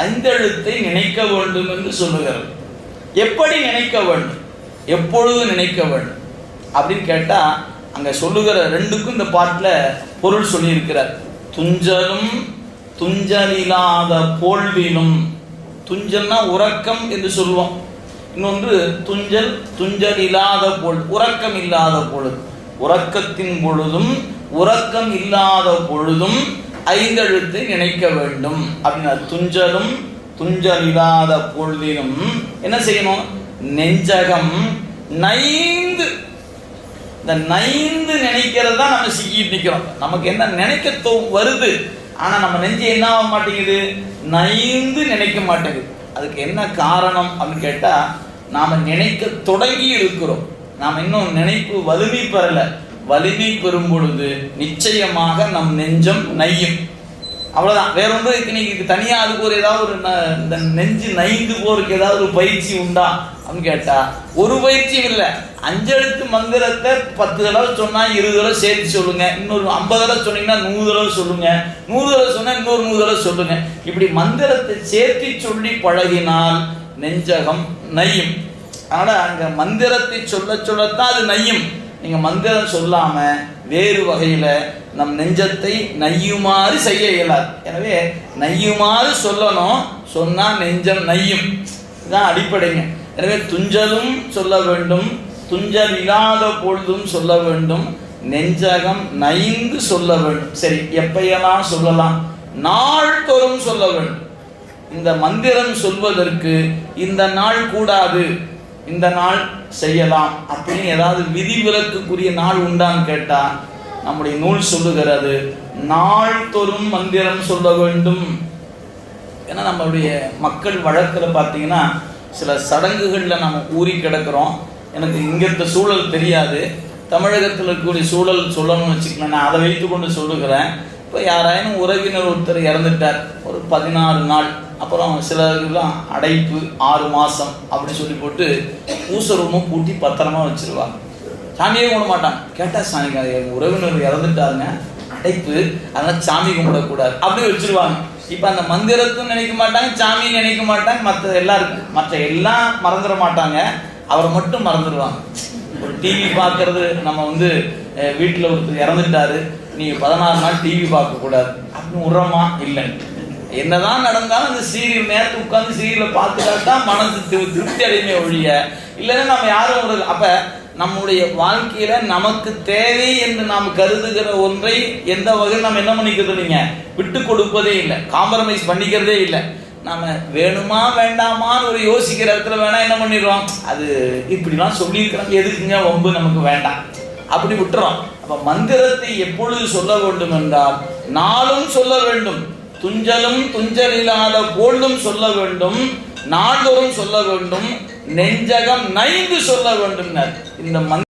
ஐந்தெழுத்தை நினைக்க வேண்டும் என்று சொல்லுகிறது. எப்படி நினைக்க வேண்டும், எப்பொழுது நினைக்க வேண்டும் அப்படின்னு கேட்டா அங்க சொல்லுகிற ரெண்டுக்கும் இந்த பாட்டுல பொருள் சொல்லி இருக்கிறார். துஞ்சலும் துஞ்சலில்லாத போழ்விலும், துஞ்சல்னா உறக்கம் என்று சொல்லுவோம், இன்னொன்று துஞ்சல், துஞ்சல் இல்லாத பொழுது, உறக்கம் இல்லாத பொழுது, உறக்கத்தின் பொழுதும் உறக்கம் இல்லாத பொழுதும் ஐந்தெழுத்தை நினைக்க வேண்டும் அப்படின்னா துஞ்சலும் துஞ்சல் இல்லாத பொழுதிலும் என்ன செய்யணும், நெஞ்சகம் நைந்து. இந்த நைந்து நினைக்கிறது தான் நம்ம சிக்கிட்டு நிற்கிறோம். நமக்கு என்ன நினைக்க வருது, ஆனா நம்ம நெஞ்சு என்ன ஆக மாட்டேங்குது, நைந்து நினைக்க மாட்டேங்குது. அதுக்கு என்ன காரணம் அப்படின்னு கேட்டா நாம நினைக்க தொடங்கி இருக்கிறோம். நாம் இன்னும் நினைப்பு வலிமை பெறல. வலிமை பெறும் பொழுது நிச்சயமாக நம் நெஞ்சம் நையும். அவ்வளவுதான், வேற ஒன்று நீங்க தனியா அதுக்கு ஒரு ஏதாவது ஒரு இந்த நெஞ்சு நைந்து போறதுக்கு ஏதாவது ஒரு பயிற்சி உண்டா அப்படின்னு கேட்டா ஒரு பயிற்சியும் இல்லை. அஞ்செழுத்து மந்திரத்தை 10 தடவை சொன்னா 20 தடவை சேர்த்து சொல்லுங்க, இன்னொரு 50 தடவை சொன்னீங்கன்னா 100 தடவை சொல்லுங்க, 100 தடவை சொன்னா இன்னொரு 100 தடவை சொல்லுங்க. இப்படி மந்திரத்தை சேர்த்து சொல்லி பழகினால் நெஞ்சகம் நையும். அதனால அங்க மந்திரத்தை சொல்ல சொல்லத்தான் அது நையும். நீங்க மந்திரம் சொல்லாம வேறு வகையில நம் நெஞ்சத்தை நையுமாறு செய்ய இயலாது. எனவே நையுமாறு சொல்லணும், சொன்னா நெஞ்சம் நையும். இதுதான் அடிப்படைங்க. எனவே துஞ்சலும் சொல்ல வேண்டும், துஞ்சல் இல்லாத பொழுதும் சொல்ல வேண்டும், நெஞ்சகம் நைந்து சொல்ல வேண்டும். சரி, எப்பையெல்லாம் சொல்லலாம், நாள்தோறும் சொல்ல வேண்டும். இந்த மந்திரம் சொல்வதற்கு இந்த நாள் கூடாது, இந்த நாள் செய்யலாம் அப்படின்னு ஏதாவது விதிவிலக்குரிய நாள் உண்டான்னு கேட்டா நம்முடைய நூல் சொல்லுகிறது நாள்தோறும் மந்திரம் சொல்ல வேண்டும். ஏன்னா நம்மளுடைய மக்கள் வழக்கில் பார்த்தீங்கன்னா சில சடங்குகளில் நம்ம ஊறி கிடக்கிறோம். எனக்கு இங்கிருந்த சூழல் தெரியாது, தமிழகத்தில் இருக்கக்கூடிய சூழல் சொல்லணும்னு வச்சுக்கலாம், நான் அதை வைத்து கொண்டு சொல்லுகிறேன். இப்போ யாராயினும் உறவினர் ஒருத்தர் இறந்துட்டார், ஒரு 14 நாள், அப்புறம் சிலருக்குலாம் அடைப்பு 6 மாதம் அப்படி சொல்லி போட்டு பூசரூமும் பூட்டி பத்திரமா வச்சிருவாங்க. சாமியே கும்பிட மாட்டாங்க. கேட்டால் சாமிக்கு உறவினர் இறந்துட்டாருங்க, அடைப்பு, அதனால் சாமி கும்பிடக்கூடாது அப்படி வச்சிருவாங்க. இப்போ அந்த மந்திரத்தும் நினைக்க மாட்டாங்க, சாமியும் நினைக்க மாட்டாங்க, மற்ற எல்லாம் மறந்துட மாட்டாங்க, அவரை மட்டும் மறந்துடுவாங்க. ஒரு டிவி பார்க்கறது, நம்ம வீட்டில் ஒருத்தர் இறந்துட்டாரு, நீ 14 நாள் டிவி பார்க்கக்கூடாது அப்படின்னு விடுறோமா? இல்லை. என்னதான் நடந்தாலும் அந்த சீரியல் நேரத்தை உட்காந்து சீரியலை பார்த்துட்டா தான் மனசு திருப்தி அடையுமே ஒழிய இல்லைன்னா நம்ம யாரும் ஒரு. அப்ப நம்முடைய வாழ்க்கையில நமக்கு தேவை என்று நாம் கருதுகிற ஒன்றை எந்த வகையில் நம்ம என்ன பண்ணிக்கிறது இல்லைங்க, விட்டு கொடுப்பதே இல்லை, காம்ப்ரமைஸ் பண்ணிக்கிறதே இல்லை. நாம வேணுமா வேண்டாமான்னு ஒரு யோசிக்கிற இடத்துல வேணா என்ன பண்ணிடுறோம், அது இப்படிலாம் சொல்லியிருக்கிறாங்க, எதுக்குங்க வம்பு, நமக்கு வேண்டாம் அப்படி விட்டுறோம். அப்ப மந்திரத்தை எப்பொழுது சொல்ல வேண்டும் என்றால் நாளும் சொல்ல வேண்டும், துஞ்சலும் துஞ்சல் இல்லாத பொழுதும் சொல்ல வேண்டும், நாள்தோறும் சொல்ல வேண்டும், நெஞ்சகம் நைந்து சொல்ல வேண்டும். இந்த